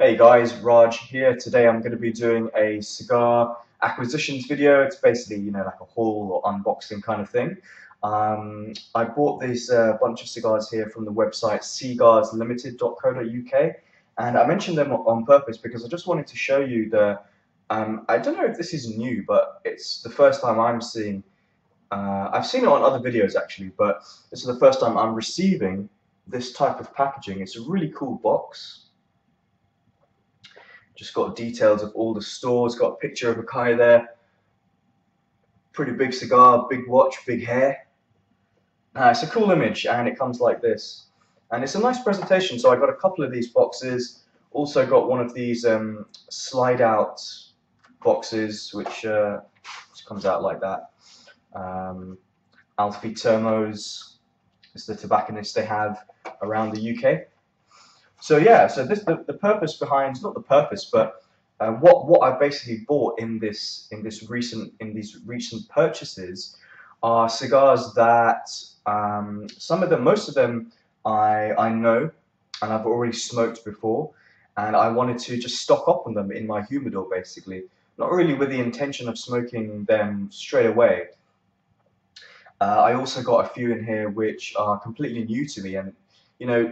Hey guys, Raj here. Today I'm going to be doing a cigar acquisitions video. It's basically, like a haul or unboxing kind of thing. I bought this bunch of cigars here from the website cigarslimited.co.uk, and I mentioned them on purpose because I just wanted to show you I don't know if this is new, but it's the first time I'm seeing, I've seen it on other videos actually, but this is the first time I'm receiving this type of packaging. It's a really cool box. Just got details of all the stores, got a picture of a guy there. Pretty big cigar, big watch, big hair. It's a cool image and it comes like this. And it's a nice presentation, so I got a couple of these boxes. Also got one of these slide out boxes, which comes out like that. Alfie Termos is the tobacconist they have around the UK. So yeah, so the purpose behind, not the purpose, but what I basically bought in these recent purchases are cigars that most of them I know and I've already smoked before, and I wanted to just stock up on them in my humidor basically, not really with the intention of smoking them straight away. I also got a few in here which are completely new to me, and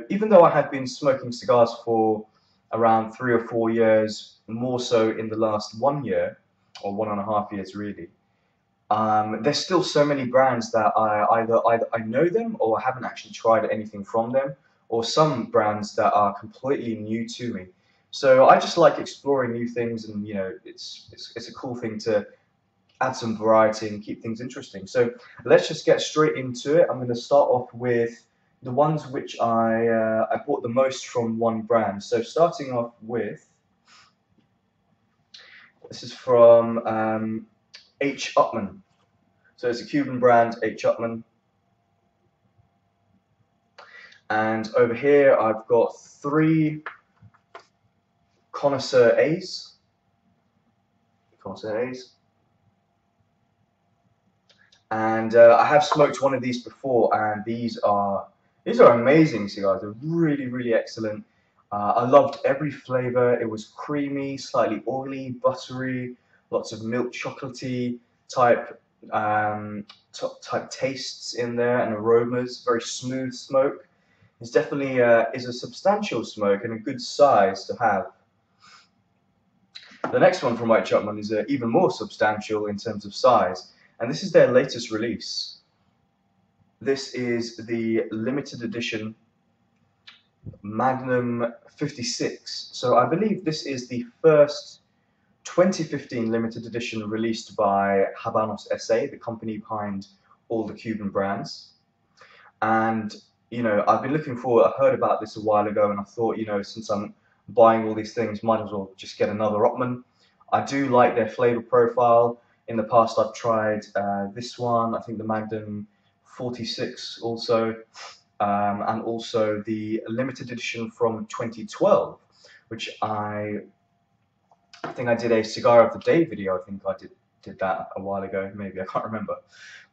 even though I had been smoking cigars for around 3 or 4 years, more so in the last 1 year, or 1.5 years really, there's still so many brands that either I know them or I haven't actually tried anything from them, or some brands that are completely new to me. So I just like exploring new things, and it's a cool thing to add some variety and keep things interesting. So let's just get straight into it. I'm going to start off with the ones which I bought the most from one brand. So starting off with, this is from H. Upmann. So it's a Cuban brand, H. Upmann. And over here I've got 3 Connoisseur A's. And I have smoked one of these before, and these are amazing cigars. They're really, really excellent. I loved every flavor. It was creamy, slightly oily, buttery, lots of milk chocolatey type tastes in there and aromas. Very smooth smoke. It's definitely is a substantial smoke and a good size to have. The next one from H. Upmann is even more substantial in terms of size, and this is their latest release. This is the limited edition Magnum 56. So I believe this is the first 2015 limited edition released by Habanos SA, the company behind all the Cuban brands. And I've been looking forward. I heard about this a while ago, and I thought, since I'm buying all these things, might as well just get another Upmann. I do like their flavor profile. In the past, I've tried this one, I think the Magnum 46 also, and also the limited edition from 2012, which I think I did a Cigar of the Day video. I think I did that a while ago, maybe, I can't remember.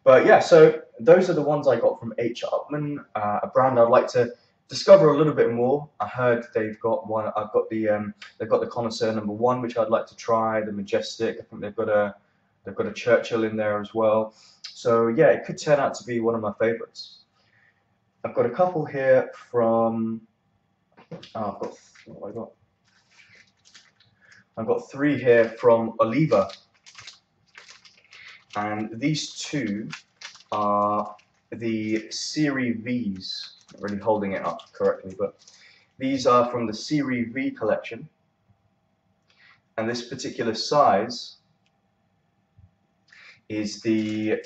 But yeah, so those are the ones I got from H. Upmann, a brand I'd like to discover a little bit more. I heard they've got one. They've got the Connoisseur #1, which I'd like to try. The Majestic. I think they've got a Churchill in there as well. So yeah, it could turn out to be one of my favorites. I've got a couple here from. I've got 3 here from Oliva, and these 2 are the Serie V's. Not really holding it up correctly, but these are from the Serie V collection, and this particular size is the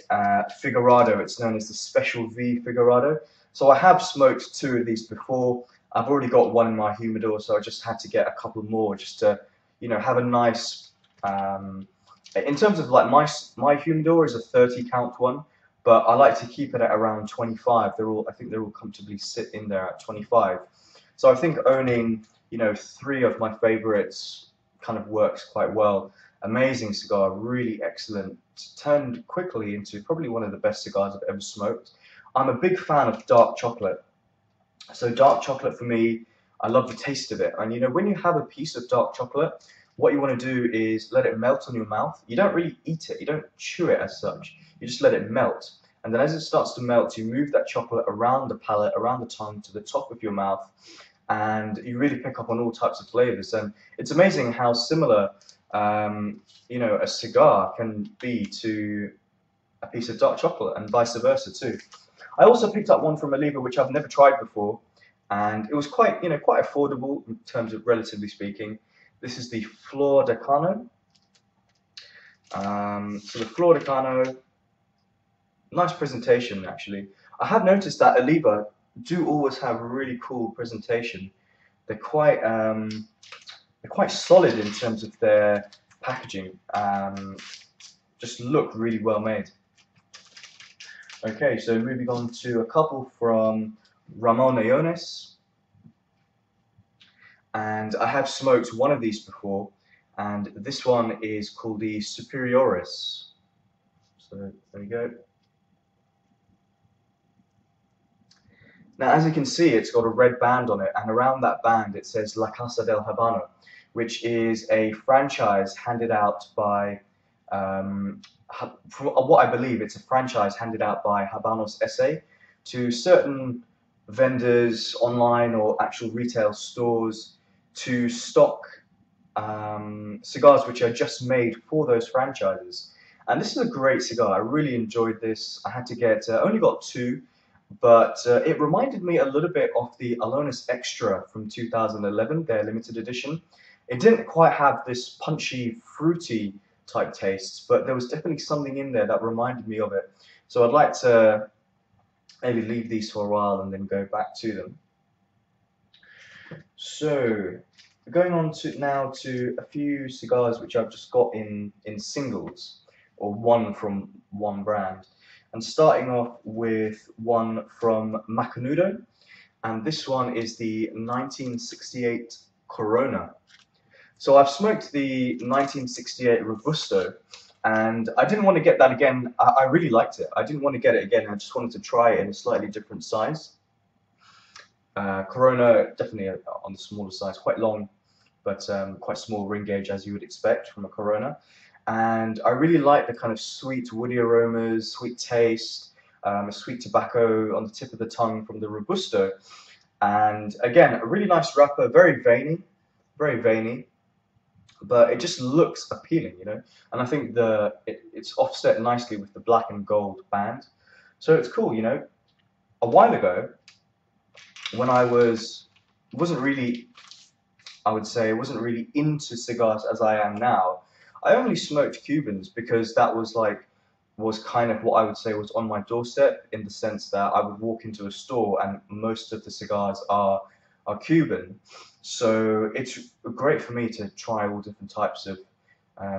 Figurado. It's known as the Special V Figurado. So I have smoked 2 of these before. I've already got one in my humidor, so I just had to get a couple more just to, have a nice. In terms of like my humidor is a 30 count one, but I like to keep it at around 25. I think they're all comfortably sit in there at 25. So I think owning 3 of my favorites kind of works quite well. Amazing cigar, really excellent. It's turned quickly into probably one of the best cigars I've ever smoked. I'm a big fan of dark chocolate. So dark chocolate for me, I love the taste of it. And you know, when you have a piece of dark chocolate, what you want to do is let it melt on your mouth. You don't really eat it, you don't chew it as such. You just let it melt. And then as it starts to melt, you move that chocolate around the palate, around the tongue, to the top of your mouth, and you really pick up on all types of flavors. And it's amazing how similar, you know, a cigar can be to a piece of dark chocolate, and vice versa too. I also picked up one from Oliva which I've never tried before, and it was quite, you know, quite affordable in terms of relatively speaking. This is the Flor Decano. So the Flor Decano, nice presentation actually. I have noticed that Oliva do always have a really cool presentation. They're quite solid in terms of their packaging. Just look really well made. Okay, so moving on to a couple from Ramon Ayones. And I have smoked one of these before, and this one is called the Superioris. So there you go. Now, as you can see, it's got a red band on it, and around that band it says La Casa del Habano, which is a franchise handed out by, from what I believe, it's a franchise handed out by Habanos SA to certain vendors online or actual retail stores to stock cigars which are just made for those franchises. And this is a great cigar. I really enjoyed this. I had to get, only got two, but it reminded me a little bit of the Alonis Extra from 2011, their limited edition. It didn't quite have this punchy, fruity type taste, but there was definitely something in there that reminded me of it. So I'd like to maybe leave these for a while and then go back to them. So going on to now to a few cigars which I've just got in singles, or one from one brand. And starting off with one from Macanudo, and this one is the 1968 Corona. So I've smoked the 1968 Robusto, and I didn't want to get that again. I really liked it. I didn't want to get it again. I just wanted to try it in a slightly different size. Corona, definitely on the smaller size, quite long, but quite small ring gauge as you would expect from a Corona. And I really like the kind of sweet woody aromas, sweet taste, a sweet tobacco on the tip of the tongue from the Robusto. And again, a really nice wrapper, very veiny, but it just looks appealing, you know. And I think it's offset nicely with the black and gold band. So it's cool, you know. A while ago, when I wasn't really into cigars as I am now, I only smoked Cubans because that was kind of what I would say was on my doorstep, in the sense that I would walk into a store and most of the cigars are Cuban. So it's great for me to try all different types of,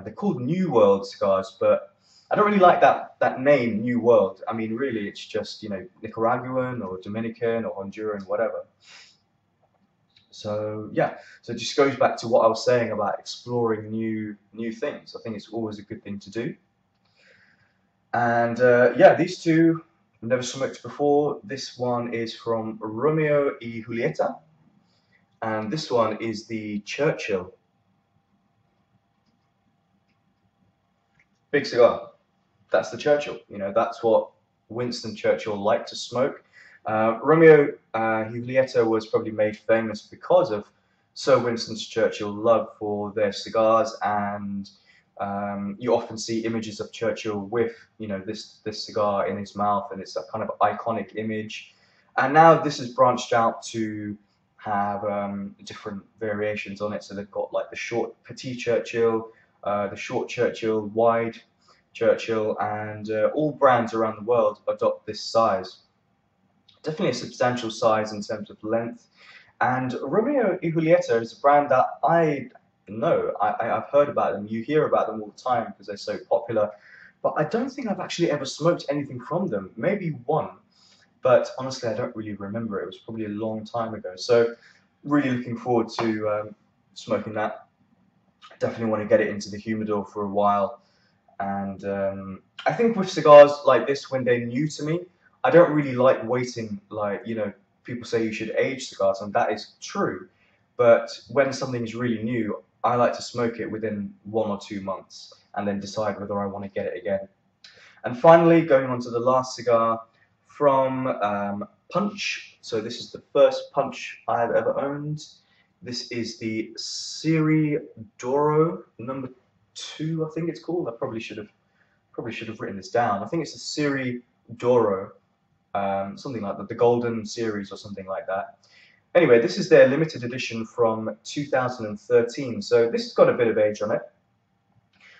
they're called New World cigars, but I don't really like that name, New World. I mean, really, it's just, you know, Nicaraguan or Dominican or Honduran, whatever. So yeah, so it just goes back to what I was saying about exploring new things. I think it's always a good thing to do. And yeah, these two I've never smoked before. This one is from Romeo y Julieta, and this one is the Churchill. Big cigar. That's the Churchill. You know, that's what Winston Churchill liked to smoke. Romeo y Julieta was probably made famous because of Sir Winston Churchill's love for their cigars, and you often see images of Churchill with, you know, this cigar in his mouth, and it's a kind of iconic image. And now this has branched out to have different variations on it. So they've got like the short petite Churchill, the short Churchill, wide Churchill, and all brands around the world adopt this size. Definitely a substantial size in terms of length. And Romeo y Julieta is a brand that I know. I've heard about them. You hear about them all the time because they're so popular. But I don't think I've actually ever smoked anything from them. Maybe one. But honestly, I don't really remember it. It was probably a long time ago. So really looking forward to smoking that. Definitely want to get it into the humidor for a while. And I think with cigars like this, when they're new to me, I don't really like waiting, like, you know, people say you should age cigars, and that is true. But when something's really new, I like to smoke it within 1 or 2 months and then decide whether I want to get it again. And finally, going on to the last cigar from Punch. So this is the first Punch I've ever owned. This is the Cigar number 2, I think it's called. I probably should have written this down. I think it's the Cigar, something like that, the Golden Series or something like that. Anyway, this is their limited edition from 2013. So this has got a bit of age on it.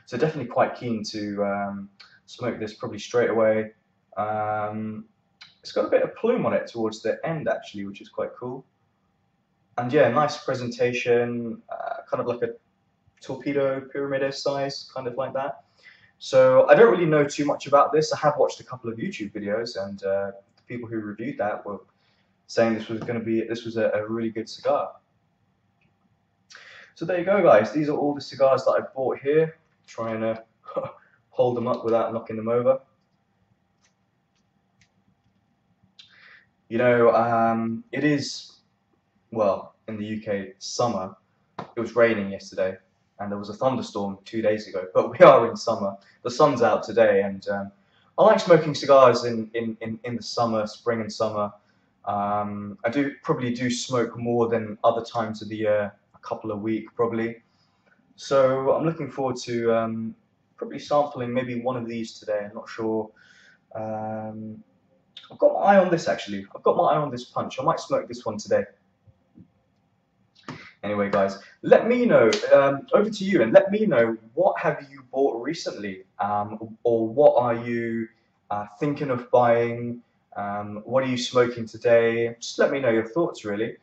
So definitely quite keen to smoke this probably straight away. It's got a bit of plume on it towards the end actually, which is quite cool. And yeah, nice presentation, kind of like a torpedo pyramid size, kind of like that. So I don't really know too much about this. I have watched a couple of YouTube videos, and the people who reviewed that were saying this was a really good cigar. So there you go, guys. These are all the cigars that I bought here. Trying to hold them up without knocking them over. You know, it is, well, in the UK, summer. It was raining yesterday, and there was a thunderstorm 2 days ago, but we are in summer. The sun's out today, and I like smoking cigars in the summer, spring and summer. I probably do smoke more than other times of the year, a couple a week probably. So I'm looking forward to probably sampling maybe one of these today. I'm not sure. I've got my eye on this actually. I've got my eye on this Punch. I might smoke this one today. Anyway, guys, let me know, over to you, and let me know, what have you bought recently, or what are you thinking of buying, what are you smoking today? Just let me know your thoughts, really,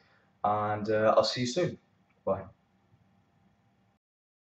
and I'll see you soon. Bye.